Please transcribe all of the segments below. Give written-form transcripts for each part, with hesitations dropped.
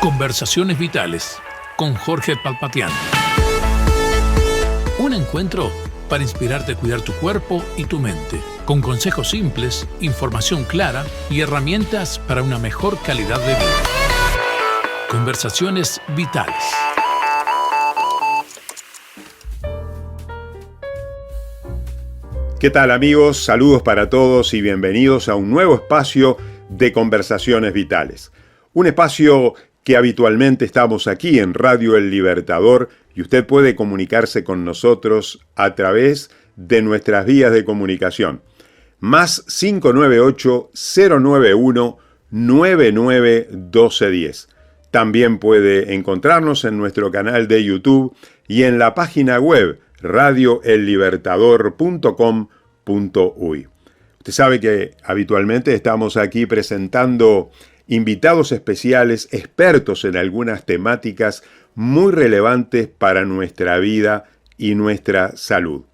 Conversaciones Vitales con Jorge Palpatián. Un encuentro para inspirarte a cuidar tu cuerpo y tu mente, con consejos simples, información clara y herramientas para una mejor calidad de vida. Conversaciones Vitales. ¿Qué tal, amigos? Saludos para todos y bienvenidos a un nuevo espacio de Conversaciones Vitales. Un espacio que habitualmente estamos aquí en Radio El Libertador y usted puede comunicarse con nosotros a través de nuestras vías de comunicación. Más 598-091-991210. También puede encontrarnos en nuestro canal de YouTube y en la página web radioellibertador.com.uy. Usted sabe que habitualmente estamos aquí presentando invitados especiales, expertos en algunas temáticas muy relevantes para nuestra vida y nuestra salud.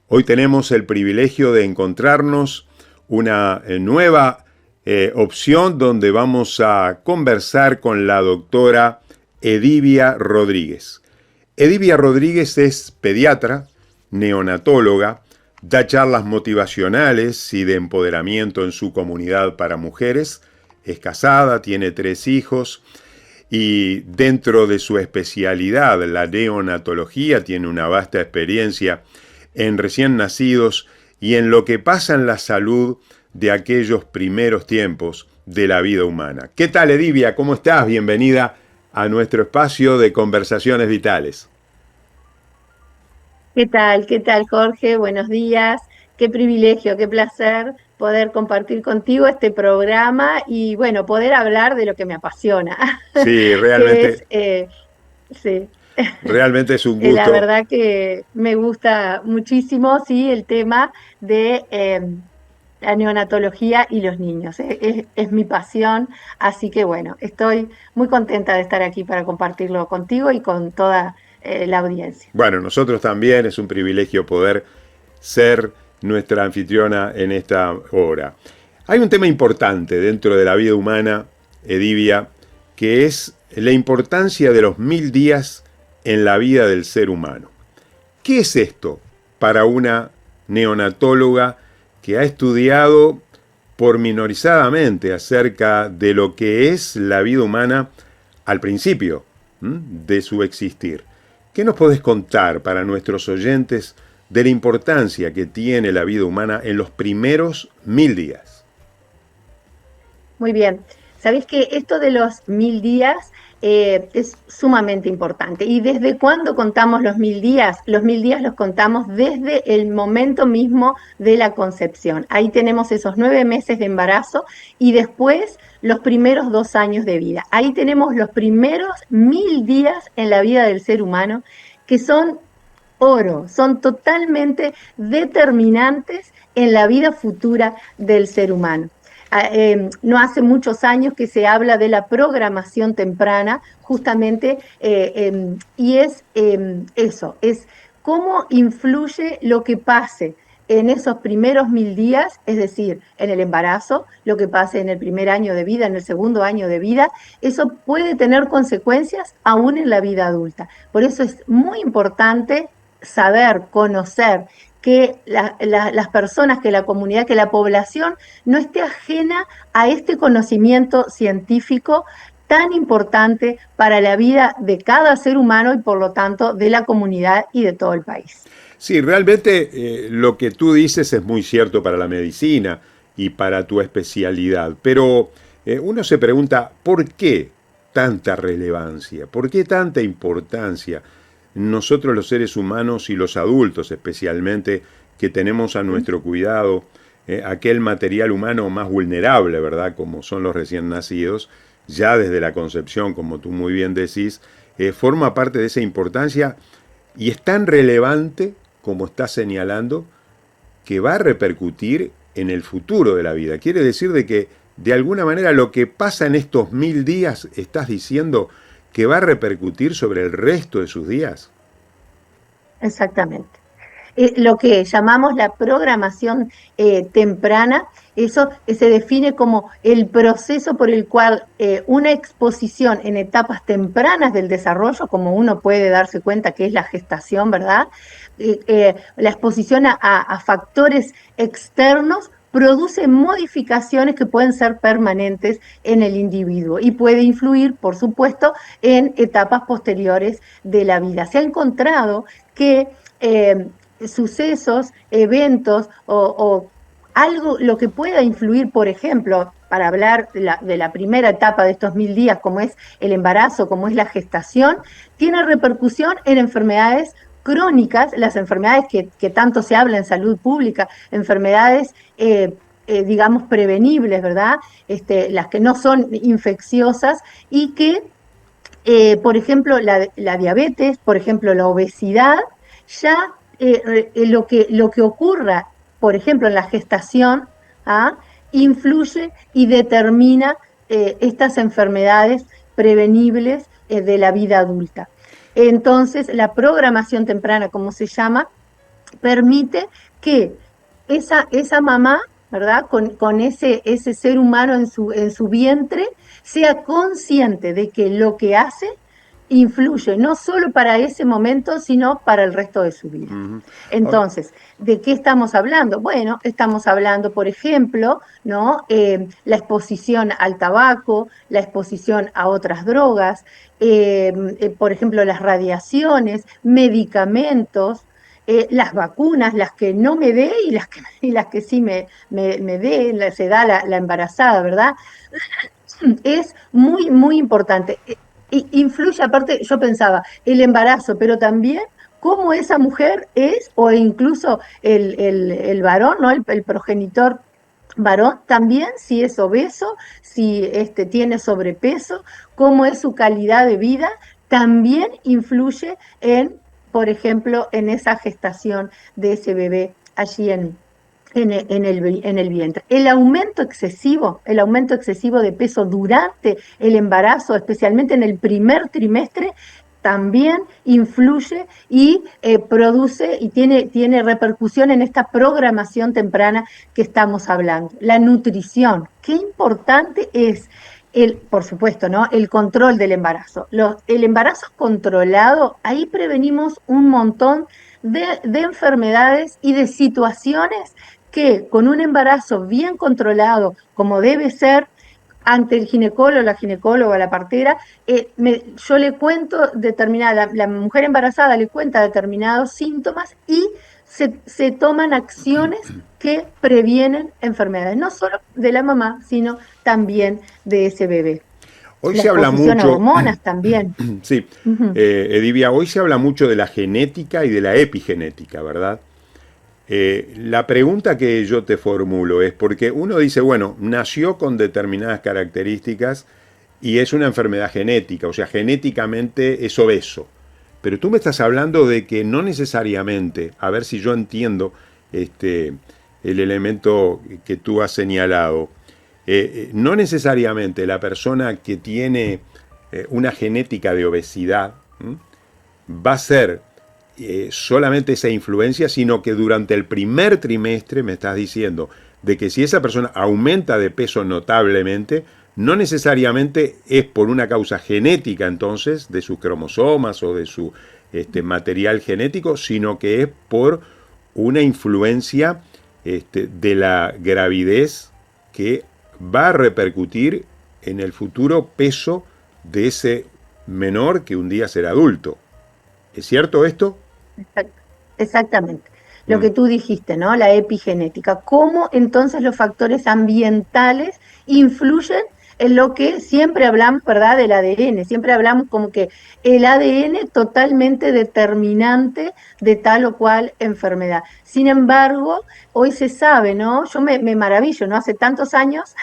Hoy tenemos el privilegio de encontrarnos una nueva opción donde vamos a conversar con la doctora Edivia Rodríguez. Edivia Rodríguez es pediatra, neonatóloga, da charlas motivacionales y de empoderamiento en su comunidad para mujeres. Es casada, tiene 3 hijos y dentro de su especialidad, la neonatología, tiene una vasta experiencia en recién nacidos y en lo que pasa en la salud de aquellos primeros tiempos de la vida humana. ¿Qué tal, Edivia? ¿Cómo estás? Bienvenida a nuestro espacio de Conversaciones Vitales. ¿Qué tal? ¿Qué tal, Jorge? Buenos días. Qué privilegio, qué placer poder compartir contigo este programa y, bueno, poder hablar de lo que me apasiona. Sí, realmente. Sí. Realmente es un gusto. La verdad que me gusta muchísimo, sí, el tema de la neonatología y los niños. Es mi pasión, así que, bueno, estoy muy contenta de estar aquí para compartirlo contigo y con toda la audiencia. Bueno, nosotros también, es un privilegio poder ser nuestra anfitriona en esta hora. Hay un tema importante dentro de la vida humana, Edivia, que es la importancia de los 1000 días en la vida del ser humano. ¿Qué es esto para una neonatóloga que ha estudiado pormenorizadamente acerca de lo que es la vida humana al principio de su existir? ¿Qué nos podés contar para nuestros oyentes de la importancia que tiene la vida humana en los primeros 1000 días? Muy bien. Sabéis que esto de los 1000 días es sumamente importante. ¿Y desde cuándo contamos los 1000 días? Los 1000 días los contamos desde el momento mismo de la concepción. Ahí tenemos esos 9 meses de embarazo y después los primeros 2 años de vida. Ahí tenemos los primeros 1000 días en la vida del ser humano que son oro, son totalmente determinantes en la vida futura del ser humano. No hace muchos años que se habla de la programación temprana, justamente, y es eso, es cómo influye lo que pase en esos primeros 1000 días, es decir, en el embarazo, lo que pase en el primer año de vida, en el segundo año de vida, eso puede tener consecuencias aún en la vida adulta. Por eso es muy importante saber, conocer, que las personas, que la comunidad, que la población no esté ajena a este conocimiento científico tan importante para la vida de cada ser humano y por lo tanto de la comunidad y de todo el país. Sí, realmente lo que tú dices es muy cierto para la medicina y para tu especialidad, pero uno se pregunta, ¿por qué tanta relevancia? ¿Por qué tanta importancia? Nosotros los seres humanos y los adultos especialmente, que tenemos a nuestro cuidado aquel material humano más vulnerable, ¿verdad? Como son los recién nacidos, ya desde la concepción, como tú muy bien decís, forma parte de esa importancia y es tan relevante, como estás señalando, que va a repercutir en el futuro de la vida. Quiere decir de que, de alguna manera, lo que pasa en estos 1000 días, estás diciendo que va a repercutir sobre el resto de sus días. Exactamente. lo que llamamos la programación temprana. Eso se define como el proceso por el cual una exposición en etapas tempranas del desarrollo, como uno puede darse cuenta que es la gestación, ¿verdad? La exposición a factores externos produce modificaciones que pueden ser permanentes en el individuo y puede influir, por supuesto, en etapas posteriores de la vida. Se ha encontrado que sucesos, eventos o algo, lo que pueda influir, por ejemplo, para hablar de la primera etapa de estos 1000 días, como es el embarazo, como es la gestación, tiene repercusión en enfermedades crónicas, las enfermedades que tanto se habla en salud pública, enfermedades, digamos, prevenibles, ¿verdad? Las que no son infecciosas y que, por ejemplo, la diabetes, por ejemplo, la obesidad, ya lo que ocurra, por ejemplo, en la gestación, ¿ah? Influye y determina estas enfermedades prevenibles de la vida adulta. Entonces, la programación temprana, como se llama, permite que esa mamá, ¿verdad? Con ese ser humano en su vientre, sea consciente de que lo que hace influye no solo para ese momento, sino para el resto de su vida. Entonces, ¿de qué estamos hablando? Bueno, estamos hablando, por ejemplo, ¿no? La exposición al tabaco, la exposición a otras drogas, por ejemplo, las radiaciones, medicamentos, las vacunas, las que no me dé y las que sí me dé, se da la embarazada, ¿verdad? Es muy, muy importante. Influye, aparte, yo pensaba, el embarazo, pero también cómo esa mujer es, o incluso el varón, ¿no? El progenitor varón, también si es obeso, si tiene sobrepeso, cómo es su calidad de vida, también influye en, por ejemplo, en esa gestación de ese bebé allí en el vientre. El aumento excesivo de peso durante el embarazo, especialmente en el primer trimestre, también influye y produce y tiene repercusión en esta programación temprana que estamos hablando. La nutrición, qué importante es por supuesto, ¿no? El control del embarazo. El embarazo controlado, ahí prevenimos un montón de enfermedades y de situaciones que con un embarazo bien controlado, como debe ser, ante el ginecólogo, la ginecóloga, la partera, yo le cuento la mujer embarazada le cuenta determinados síntomas y se toman acciones que previenen enfermedades, no solo de la mamá, sino también de ese bebé. Hoy La se habla exposición a mucho, hormonas también. sí, Edivia, hoy se habla mucho de la genética y de la epigenética, ¿verdad? La pregunta que yo te formulo es porque uno dice, bueno, nació con determinadas características y es una enfermedad genética, o sea, genéticamente es obeso. Pero tú me estás hablando de que no necesariamente, a ver si yo entiendo el elemento que tú has señalado, no necesariamente la persona que tiene una genética de obesidad va a ser solamente esa influencia, sino que durante el primer trimestre me estás diciendo de que si esa persona aumenta de peso notablemente, no necesariamente es por una causa genética entonces de sus cromosomas o de su material genético, sino que es por una influencia de la gravidez que va a repercutir en el futuro peso de ese menor que un día será adulto. ¿Es cierto esto? Exactamente. Lo que tú dijiste, ¿no? La epigenética. ¿Cómo entonces los factores ambientales influyen en lo que siempre hablamos, ¿verdad? Del ADN. Siempre hablamos como que el ADN totalmente determinante de tal o cual enfermedad. Sin embargo, hoy se sabe, ¿no? Yo me maravillo, ¿no? Hace tantos años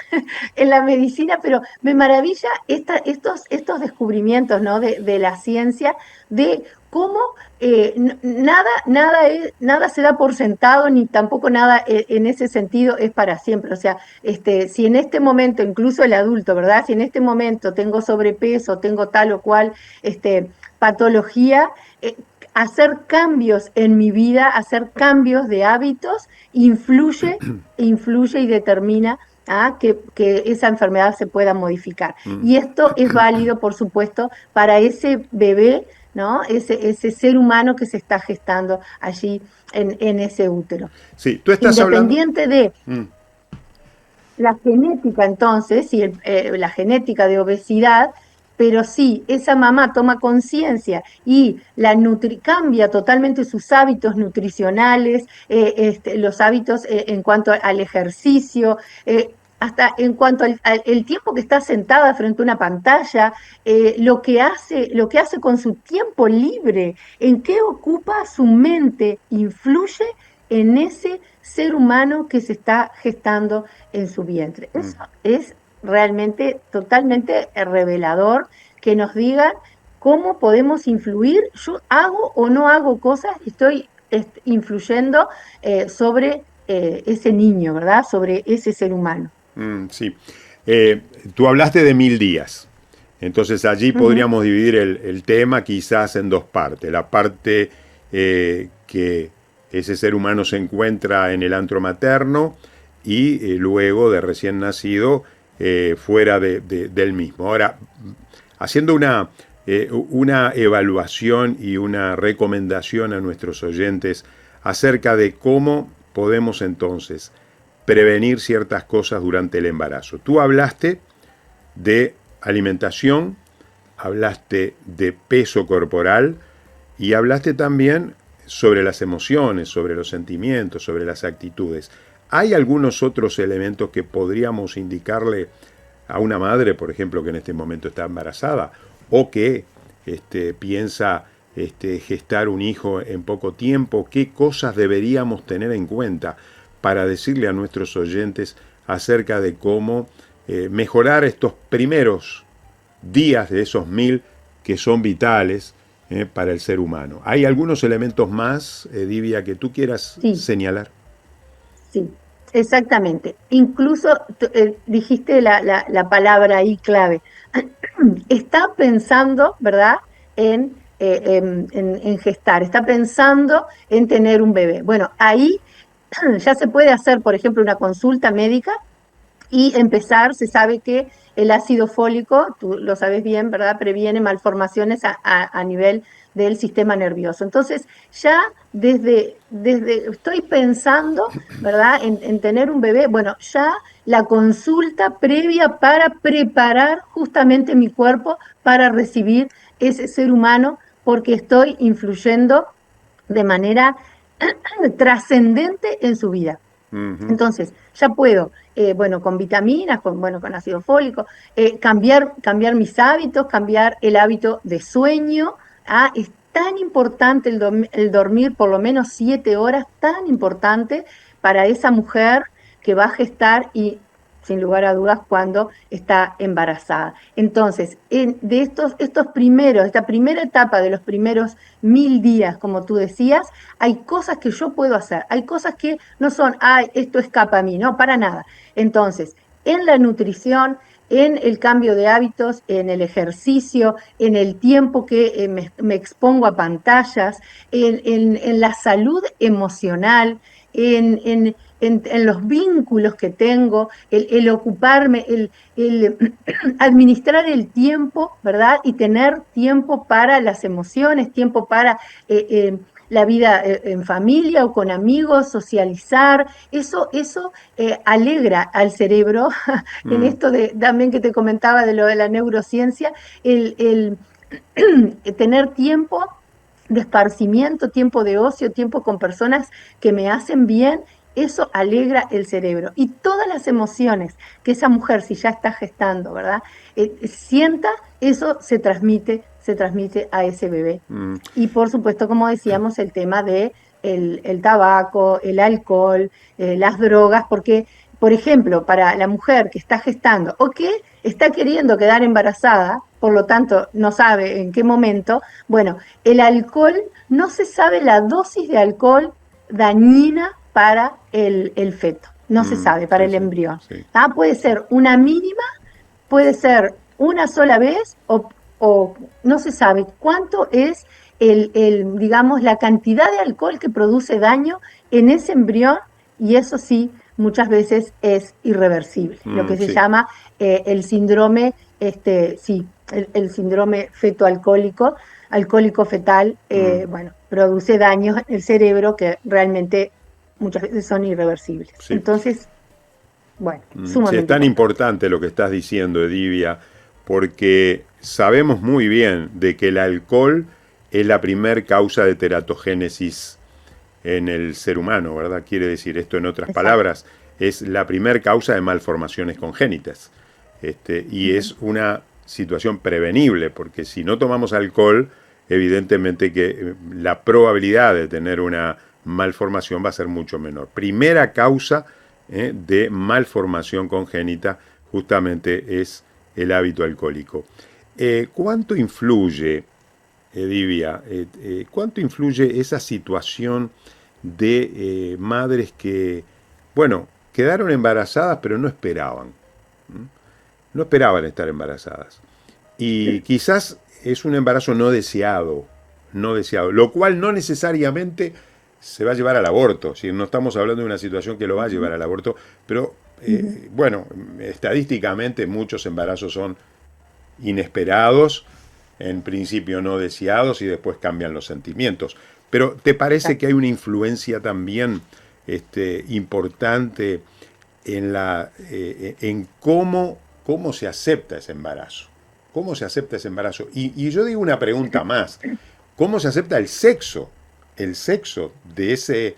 en la medicina, pero me maravilla estos descubrimientos, ¿no? De la ciencia, de cómo nada se da por sentado, ni tampoco nada en ese sentido es para siempre. O sea, si en este momento, incluso el adulto, ¿verdad? Si en este momento tengo sobrepeso, tengo tal o cual patología, hacer cambios en mi vida, hacer cambios de hábitos, influye y determina que esa enfermedad se pueda modificar. Y esto es válido, por supuesto, para ese bebé, ¿no? Ese ser humano que se está gestando allí en ese útero. Sí, tú estás Independiente hablando... de la genética, entonces, y la genética de obesidad, pero si esa mamá toma conciencia y cambia totalmente sus hábitos nutricionales, los hábitos en cuanto al ejercicio, hasta en cuanto al tiempo que está sentada frente a una pantalla, lo que hace con su tiempo libre, en qué ocupa su mente, influye en ese ser humano que se está gestando en su vientre. Eso es realmente totalmente revelador, que nos digan cómo podemos influir. Yo hago o no hago cosas, estoy influyendo sobre ese niño, ¿verdad? Sobre ese ser humano. Sí. Tú hablaste de 1000 días. Entonces allí podríamos dividir el tema quizás en dos partes. La parte que ese ser humano se encuentra en el antro materno y luego de recién nacido fuera del mismo. Ahora, haciendo una evaluación y una recomendación a nuestros oyentes acerca de cómo podemos entonces prevenir ciertas cosas durante el embarazo. Tú hablaste de alimentación, hablaste de peso corporal y hablaste también sobre las emociones, sobre los sentimientos, sobre las actitudes. ¿Hay algunos otros elementos que podríamos indicarle a una madre, por ejemplo, que en este momento está embarazada o que piensa gestar un hijo en poco tiempo? ¿Qué cosas deberíamos tener en cuenta para decirle a nuestros oyentes acerca de cómo mejorar estos primeros días de esos 1000 que son vitales para el ser humano? ¿Hay algunos elementos más, Divya, que tú quieras señalar? Sí, exactamente. Incluso dijiste la palabra ahí clave. Está pensando, ¿verdad?, en gestar, está pensando en tener un bebé. Bueno, ahí ya se puede hacer, por ejemplo, una consulta médica y empezar. Se sabe que el ácido fólico, tú lo sabes bien, ¿verdad?, previene malformaciones a nivel del sistema nervioso. Entonces, ya desde estoy pensando, ¿verdad?, en tener un bebé. Bueno, ya la consulta previa para preparar justamente mi cuerpo para recibir ese ser humano, porque estoy influyendo de manera trascendente en su vida. Entonces, ya puedo, con vitaminas, con ácido fólico, cambiar mis hábitos, cambiar el hábito de sueño. Es tan importante el dormir por lo menos 7 horas, tan importante para esa mujer que va a gestar y, sin lugar a dudas, cuando está embarazada. Entonces, de esta primera etapa de los primeros 1000 días, como tú decías, hay cosas que yo puedo hacer, hay cosas que no son, esto escapa a mí, no, para nada. Entonces, en la nutrición, en el cambio de hábitos, en el ejercicio, en el tiempo que me expongo a pantallas, en la salud emocional, en los vínculos que tengo, el ocuparme, el administrar el tiempo, ¿verdad? Y tener tiempo para las emociones, tiempo para la vida en familia o con amigos, socializar. Eso alegra al cerebro. En esto también que te comentaba de lo de la neurociencia, el tener tiempo de esparcimiento, tiempo de ocio, tiempo con personas que me hacen bien, eso alegra el cerebro. Y todas las emociones que esa mujer, si ya está gestando, ¿verdad?, sienta, eso se transmite a ese bebé. Y por supuesto, como decíamos, el tema de el tabaco, el alcohol, las drogas, porque, por ejemplo, para la mujer que está gestando o que está queriendo quedar embarazada, por lo tanto no sabe en qué momento, bueno, el alcohol, no se sabe la dosis de alcohol dañina para el feto, no se sabe, para el embrión. Sí. Puede ser una mínima, puede ser una sola vez o no se sabe cuánto es digamos, la cantidad de alcohol que produce daño en ese embrión, y eso sí, muchas veces es irreversible, lo que se Sí. llama el síndrome, sí, el síndrome fetal, bueno, produce daños en el cerebro que realmente muchas veces son irreversibles. Sí. Entonces, bueno, Sí, es sumamente tan importante. importante lo que estás diciendo, Edivia, porque sabemos muy bien de que el alcohol es la primer causa de teratogénesis en el ser humano, ¿verdad? Quiere decir esto en otras Exacto. palabras, es la primer causa de malformaciones congénitas. Y Ujú. es una situación prevenible, porque si no tomamos alcohol, evidentemente que la probabilidad de tener una malformación va a ser mucho menor. Primera causa de malformación congénita justamente es el hábito alcohólico. ¿Cuánto influye, Edivia, cuánto influye esa situación de madres que, bueno, quedaron embarazadas pero no esperaban? No esperaban estar embarazadas. Y quizás es un embarazo no deseado, no deseado, lo cual no necesariamente se va a llevar al aborto. Si no estamos hablando de una situación que lo va a llevar al aborto, pero Ujú. bueno, estadísticamente muchos embarazos son inesperados, en principio no deseados y después cambian los sentimientos. Pero ¿te parece que hay una influencia también importante en cómo se acepta ese embarazo? ¿Cómo se acepta ese embarazo? Y yo digo una pregunta más. ¿Cómo se acepta el sexo? El sexo de ese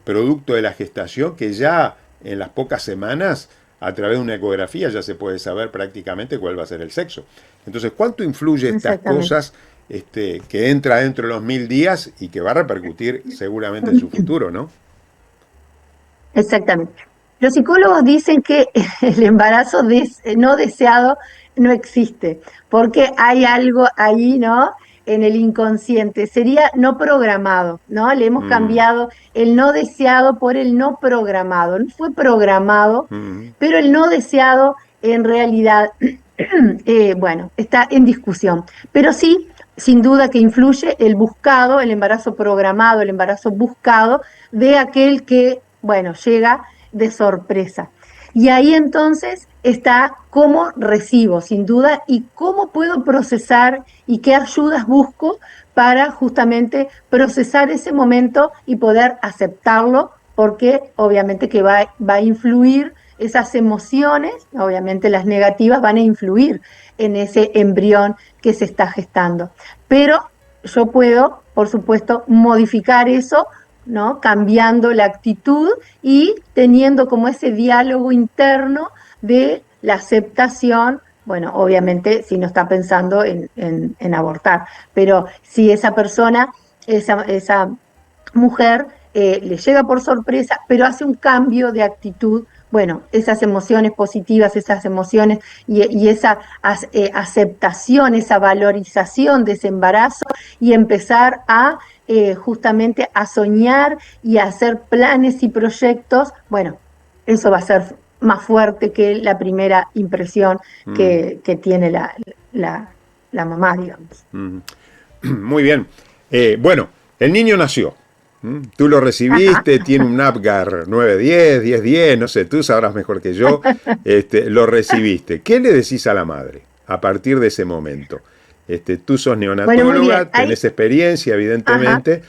producto de la gestación que ya en las pocas semanas, a través de una ecografía, ya se puede saber prácticamente cuál va a ser el sexo. Entonces, ¿cuánto influye estas Exactamente. cosas que entra dentro de los 1000 días y que va a repercutir seguramente en su futuro, ¿no? Exactamente. Los psicólogos dicen que el embarazo no deseado no existe, porque hay algo ahí, ¿no? En el inconsciente. Sería no programado, ¿no? Le hemos Mm, cambiado el no deseado por el no programado. No fue programado, mm, pero el no deseado en realidad, bueno, está en discusión. Pero sí, sin duda que influye el buscado, el embarazo programado, el embarazo buscado de aquel que, bueno, llega de sorpresa. Y ahí entonces está cómo recibo, sin duda, y cómo puedo procesar y qué ayudas busco para justamente procesar ese momento y poder aceptarlo, porque obviamente que va a influir esas emociones, obviamente las negativas van a influir en ese embrión que se está gestando. Pero yo puedo, por supuesto, modificar eso, ¿no? Cambiando la actitud y teniendo como ese diálogo interno de la aceptación, bueno, obviamente si no está pensando en abortar, pero si esa persona, esa mujer, le llega por sorpresa, pero hace un cambio de actitud, bueno, esas emociones positivas, esas emociones y esa aceptación, esa valorización de ese embarazo y empezar a justamente a soñar y a hacer planes y proyectos, bueno, eso va a ser más fuerte que la primera impresión mm, que tiene la, la mamá, digamos. mm. Muy bien. Bueno, el niño nació. Tú lo Ajá. recibiste, tiene un Apgar 910, 1010, no sé, tú sabrás mejor que yo. Lo recibiste. ¿Qué le decís a la madre a partir de ese momento? Tú sos Bueno, muy bien. neonatóloga, Ahí, tenés experiencia, ajá. evidentemente.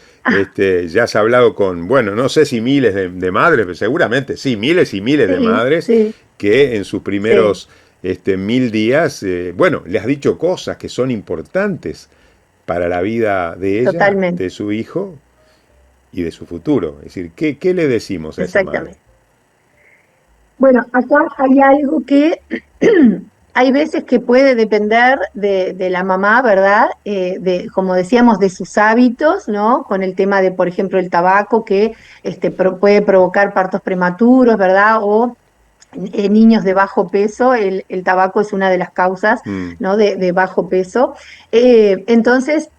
Ya has hablado con, bueno, no sé si miles de madres, pero seguramente sí, miles y miles de Sí, madres sí, que en sus sí, primeros 1000 días, bueno, le has dicho cosas que son importantes para la vida de ella, de totalmente, su hijo y de su futuro. Es decir, ¿qué le decimos a esa madre? exactamente. Bueno, acá hay algo que hay veces que puede depender de la mamá, ¿verdad? Como decíamos, de sus hábitos, ¿no? Con el tema de, por ejemplo, el tabaco que puede provocar partos prematuros, ¿verdad? O niños de bajo peso, el tabaco es una de las causas, Mm, ¿no? De bajo peso. Entonces,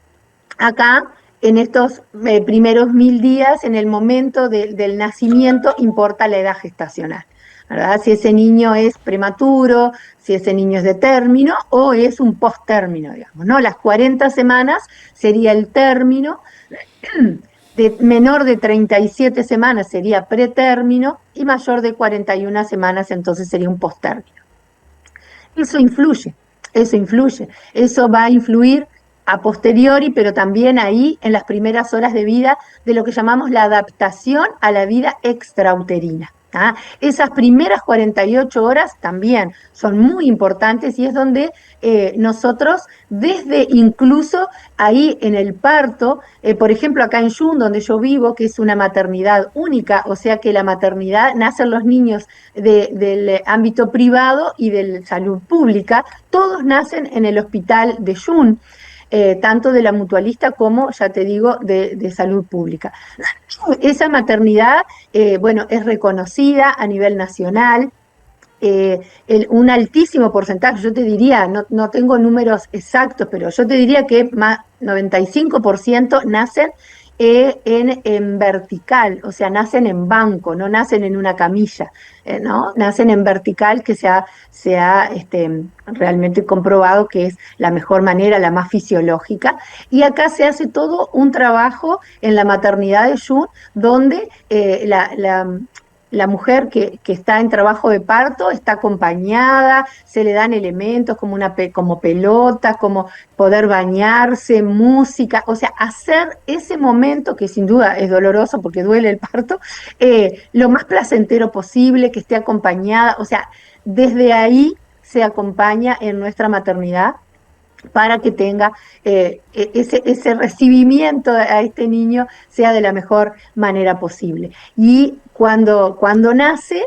acá, en estos primeros 1000 días, en el momento del nacimiento, importa la edad gestacional. ¿verdad? Si ese niño es prematuro, si ese niño es de término o es un post-término, digamos, ¿no? Las 40 semanas sería el término, de menor de 37 semanas sería pretérmino y mayor de 41 semanas entonces sería un post-término. Eso influye, eso influye, eso va a influir a posteriori, pero también ahí en las primeras horas de vida de lo que llamamos la adaptación a la vida extrauterina. ¿Ah? Esas primeras 48 horas también son muy importantes y es donde nosotros, desde incluso ahí en el parto, por ejemplo acá en Yun, donde yo vivo, que es una maternidad única, o sea que la maternidad, nacen los niños del ámbito privado y de salud pública, todos nacen en el hospital de Yun. Tanto de la mutualista como, ya te digo, de salud pública. Esa maternidad, bueno, es reconocida a nivel nacional, un altísimo porcentaje, yo te diría, no tengo números exactos, pero yo te diría que más 95% nacen en vertical, o sea, nacen en banco, no nacen en una camilla, ¿no? Nacen en vertical, que se ha realmente comprobado que es la mejor manera, la más fisiológica. Y acá se hace todo un trabajo en la maternidad de Yun, donde la mujer que está en trabajo de parto está acompañada, se le dan elementos como como pelotas, como poder bañarse, música, o sea, hacer ese momento, que sin duda es doloroso porque duele el parto, lo más placentero posible, que esté acompañada, o sea, desde ahí se acompaña en nuestra maternidad para que tenga ese recibimiento a este niño sea de la mejor manera posible. Y cuando nace,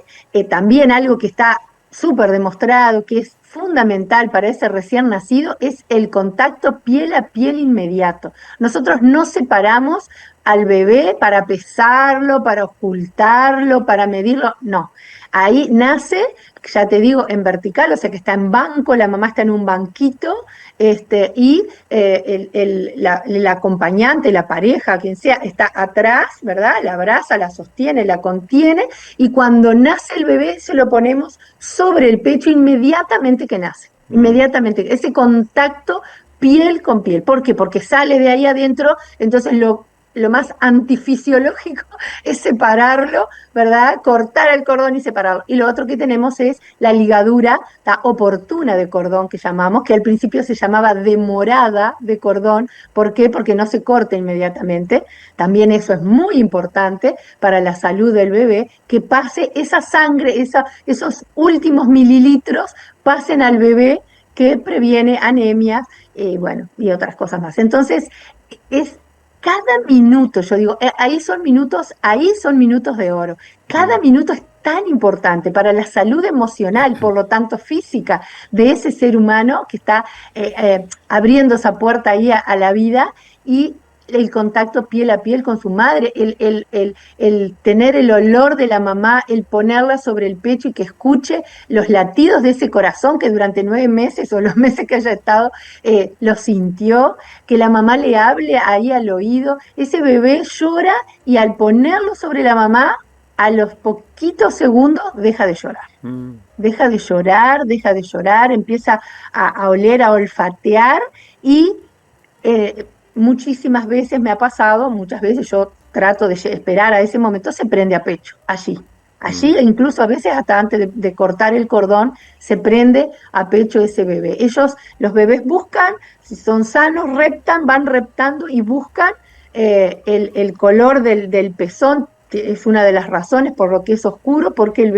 también algo que está súper demostrado, que es fundamental para ese recién nacido, es el contacto piel a piel inmediato. Nosotros no separamos al bebé para pesarlo, para ocultarlo, para medirlo, no. Ahí nace, ya te digo, en vertical, o sea que está en banco, la mamá está en un banquito, y el acompañante, la pareja, quien sea, está atrás, ¿verdad? La abraza, la sostiene, la contiene, y cuando nace el bebé se lo ponemos sobre el pecho inmediatamente que nace. Inmediatamente, ese contacto piel con piel. ¿Por qué? Porque sale de ahí adentro, entonces lo más antifisiológico es separarlo, ¿verdad? Cortar el cordón y separarlo. Y lo otro que tenemos es la ligadura oportuna de cordón, que llamamos, que al principio se llamaba demorada de cordón. ¿Por qué? Porque no se corta inmediatamente. También eso es muy importante para la salud del bebé, que pase esa sangre, esos últimos mililitros, pasen al bebé, que previene anemias, bueno, y otras cosas más. Entonces, es cada minuto, yo digo, ahí son minutos de oro. Cada minuto es tan importante para la salud emocional, por lo tanto física, de ese ser humano que está abriendo esa puerta ahí a la vida, y el contacto piel a piel con su madre, el tener el olor de la mamá, el ponerla sobre el pecho y que escuche los latidos de ese corazón que durante 9 meses o los meses que haya estado lo sintió, que la mamá le hable ahí al oído. Ese bebé llora y al ponerlo sobre la mamá, a los poquitos segundos deja de llorar. Deja de llorar, empieza a oler, a olfatear, y muchísimas veces me ha pasado, muchas veces yo trato de esperar a ese momento, se prende a pecho, allí, incluso a veces hasta antes de cortar el cordón, se prende a pecho ese bebé. Los bebés buscan, si son sanos, van reptando y buscan el color del pezón. Es una de las razones por lo que es oscuro, porque el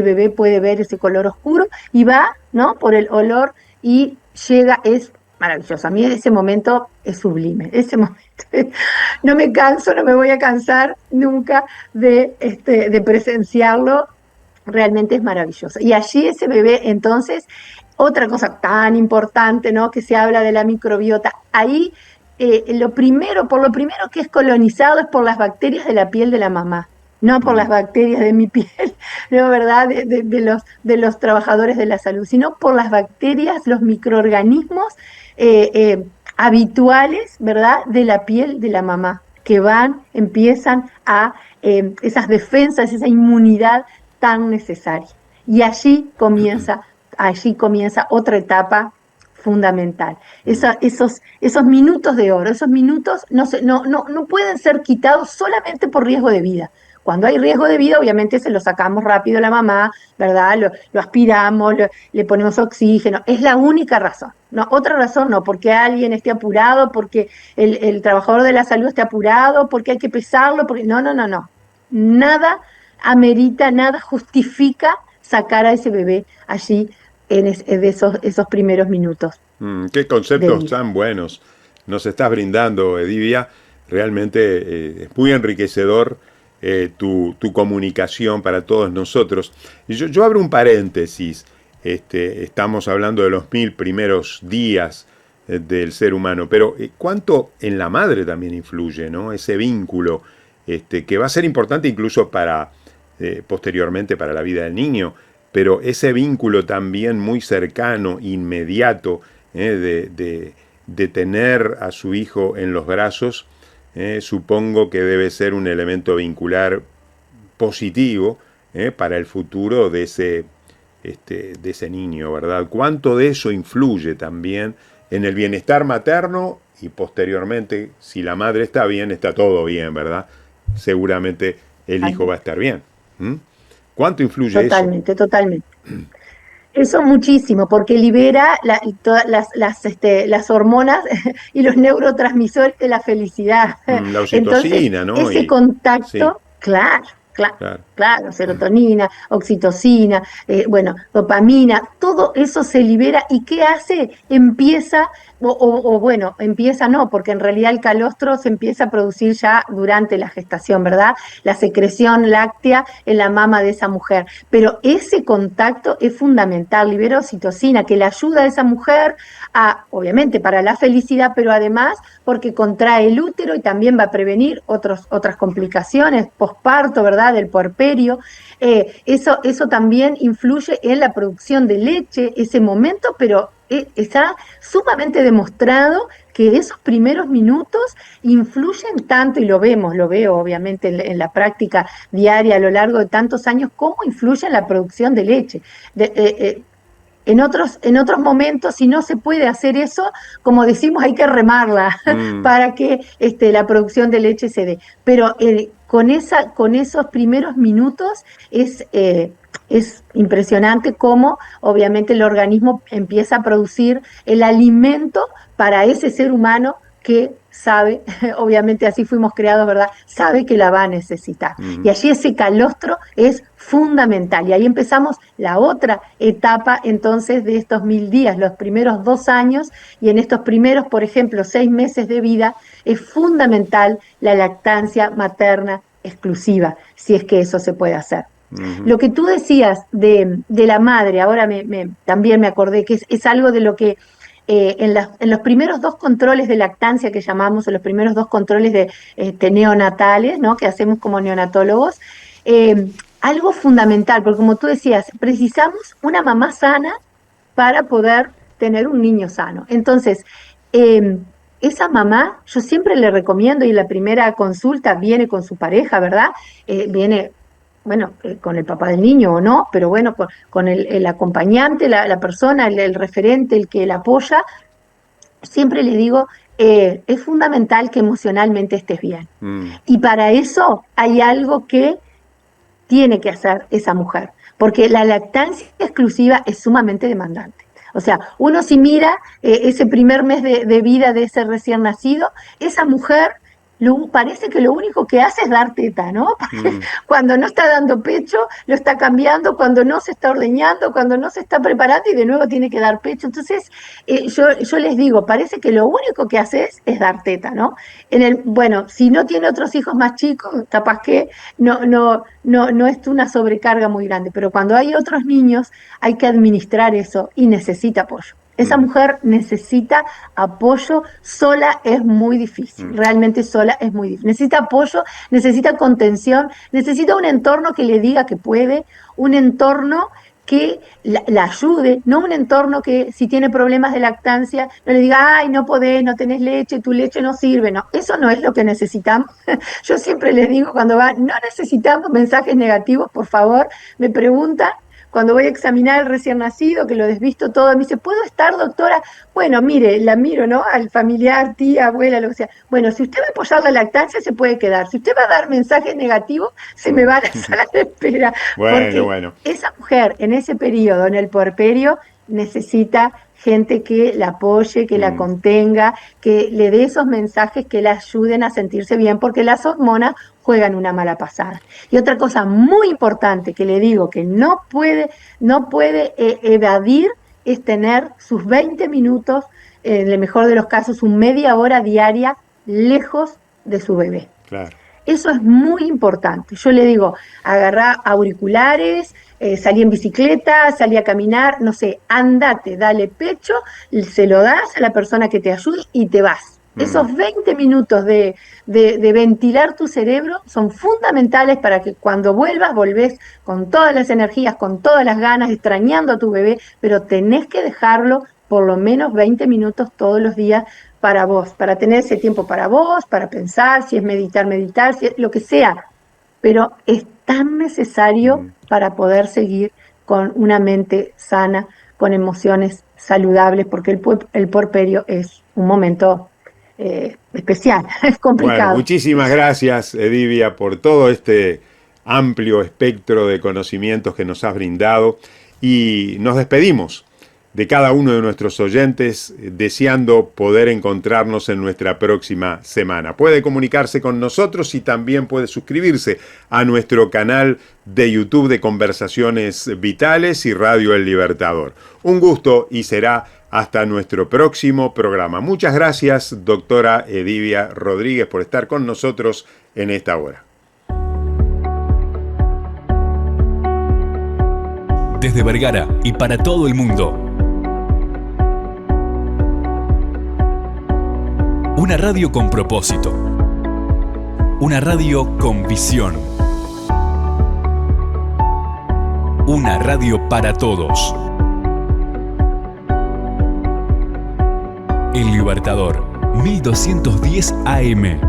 bebé puede ver ese color oscuro y va, ¿no?, por el olor, y llega, es maravilloso. A mí ese momento es sublime, ese momento. No me canso, no me voy a cansar nunca de presenciarlo, realmente es maravilloso. Y allí ese bebé, entonces, otra cosa tan importante, ¿no?, que se habla de la microbiota, ahí por lo primero que es colonizado es por las bacterias de la piel de la mamá, no por las bacterias de mi piel, ¿no?, ¿verdad?, de los trabajadores de la salud, sino por las bacterias, los microorganismos habituales, ¿verdad?, de la piel de la mamá, que empiezan a esas defensas, esa inmunidad tan necesaria. Y allí comienza otra etapa fundamental. Esos minutos de oro, esos minutos no pueden ser quitados solamente por riesgo de vida. Cuando hay riesgo de vida, obviamente se lo sacamos rápido a la mamá, ¿verdad? Lo aspiramos, le ponemos oxígeno. Es la única razón. No, otra razón no, porque alguien esté apurado, porque el trabajador de la salud esté apurado, porque hay que pesarlo, porque no. Nada amerita, nada justifica sacar a ese bebé allí de esos primeros minutos. Qué conceptos tan buenos nos estás brindando, Edivia. Realmente es muy enriquecedor tu comunicación para todos nosotros. Y yo abro un paréntesis. Estamos hablando de los 1000 primeros días del ser humano, pero ¿cuánto en la madre también influye, ¿no? Ese vínculo que va a ser importante incluso para posteriormente para la vida del niño, pero ese vínculo también muy cercano, inmediato, de tener a su hijo en los brazos, supongo que debe ser un elemento vincular positivo para el futuro de ese niño, ¿verdad? ¿Cuánto de eso influye también en el bienestar materno y posteriormente, si la madre está bien, está todo bien, ¿verdad? Seguramente el hijo va a estar bien. ¿Cuánto influye eso? Totalmente. Eso muchísimo, porque libera todas las hormonas y los neurotransmisores de la felicidad. La oxitocina, entonces, ¿no? Ese contacto, sí. Claro, serotonina, oxitocina, dopamina, todo eso se libera. ¿Y qué hace? Empieza porque en realidad el calostro se empieza a producir ya durante la gestación, ¿verdad? La secreción láctea en la mama de esa mujer. Pero ese contacto es fundamental, libera oxitocina, que le ayuda a esa mujer obviamente para la felicidad, pero además porque contrae el útero y también va a prevenir otras complicaciones posparto, ¿verdad? Del puerperio. Eso también influye en la producción de leche, ese momento, pero está sumamente demostrado que esos primeros minutos influyen tanto, y lo veo obviamente en la práctica diaria a lo largo de tantos años, cómo influye en la producción de leche. En otros momentos, si no se puede hacer eso, como decimos, hay que remarla para que la producción de leche se dé. Pero con esos primeros minutos es impresionante cómo obviamente el organismo empieza a producir el alimento para ese ser humano que sabe, obviamente así fuimos creados, ¿verdad? Sabe que la va a necesitar. Y allí ese calostro es fundamental. Y ahí empezamos la otra etapa entonces de estos 1000 días, los primeros 2 años, y en estos primeros, por ejemplo, 6 meses de vida, es fundamental la lactancia materna exclusiva, si es que eso se puede hacer. Lo que tú decías de la madre, ahora también me acordé que es algo de lo que en los primeros 2 controles de lactancia que llamamos, en los primeros 2 controles de neonatales, ¿no? Que hacemos como neonatólogos, algo fundamental, porque como tú decías, precisamos una mamá sana para poder tener un niño sano. Entonces, esa mamá, yo siempre le recomiendo, y en la primera consulta viene con su pareja, ¿verdad? Viene con el papá del niño o no, pero bueno, con el acompañante, la persona, el referente, el que la apoya. Siempre le digo, es fundamental que emocionalmente estés bien. Y para eso hay algo que tiene que hacer esa mujer, porque la lactancia exclusiva es sumamente demandante. O sea, uno si mira ese primer mes de vida de ese recién nacido, esa mujer parece que lo único que hace es dar teta, ¿no? Cuando no está dando pecho, lo está cambiando, cuando no se está ordeñando, cuando no se está preparando y de nuevo tiene que dar pecho. Entonces, yo les digo, parece que lo único que haces es dar teta, ¿no? Si no tiene otros hijos más chicos, capaz que no es una sobrecarga muy grande, pero cuando hay otros niños hay que administrar eso y necesita apoyo. Esa mujer necesita apoyo, sola es muy difícil, realmente sola es muy difícil. Necesita apoyo, necesita contención, necesita un entorno que le diga que puede, un entorno que la ayude, no un entorno que si tiene problemas de lactancia no le diga, ay, no podés, no tenés leche, tu leche no sirve. No, eso no es lo que necesitamos. Yo siempre les digo cuando no necesitamos mensajes negativos, por favor, me preguntan, cuando voy a examinar al recién nacido, que lo desvisto todo, me dice, ¿puedo estar, doctora? Bueno, mire, la miro, ¿no? Al familiar, tía, abuela, lo que sea. Bueno, si usted va a apoyar la lactancia, se puede quedar. Si usted va a dar mensajes negativos, se me va a la sala de espera. Porque esa mujer, en ese periodo, en el puerperio, necesita gente que la apoye, que la contenga, que le dé esos mensajes que la ayuden a sentirse bien, porque las hormonas juegan una mala pasada. Y otra cosa muy importante que le digo que no puede evadir es tener sus 20 minutos, en el mejor de los casos, un media hora diaria lejos de su bebé. Claro. Eso es muy importante. Yo le digo, agarrá auriculares, salí en bicicleta, salí a caminar, no sé, andate, dale pecho, se lo das a la persona que te ayude y te vas. Esos 20 minutos de ventilar tu cerebro son fundamentales para que cuando volvés con todas las energías, con todas las ganas, extrañando a tu bebé, pero tenés que dejarlo por lo menos 20 minutos todos los días para vos, para tener ese tiempo para vos, para pensar, si es meditar, si es lo que sea, pero es tan necesario para poder seguir con una mente sana, con emociones saludables, porque el puerperio es un momento especial, es complicado. Bueno, muchísimas gracias, Edivia, por todo este amplio espectro de conocimientos que nos has brindado, y nos despedimos de cada uno de nuestros oyentes, deseando poder encontrarnos en nuestra próxima semana. Puede comunicarse con nosotros y también puede suscribirse a nuestro canal de YouTube de Conversaciones Vitales y Radio El Libertador. Un gusto y será hasta nuestro próximo programa. Muchas gracias, doctora Edivia Rodríguez, por estar con nosotros en esta hora. Desde Vergara y para todo el mundo. Una radio con propósito. Una radio con visión. Una radio para todos. El Libertador, 1210 AM.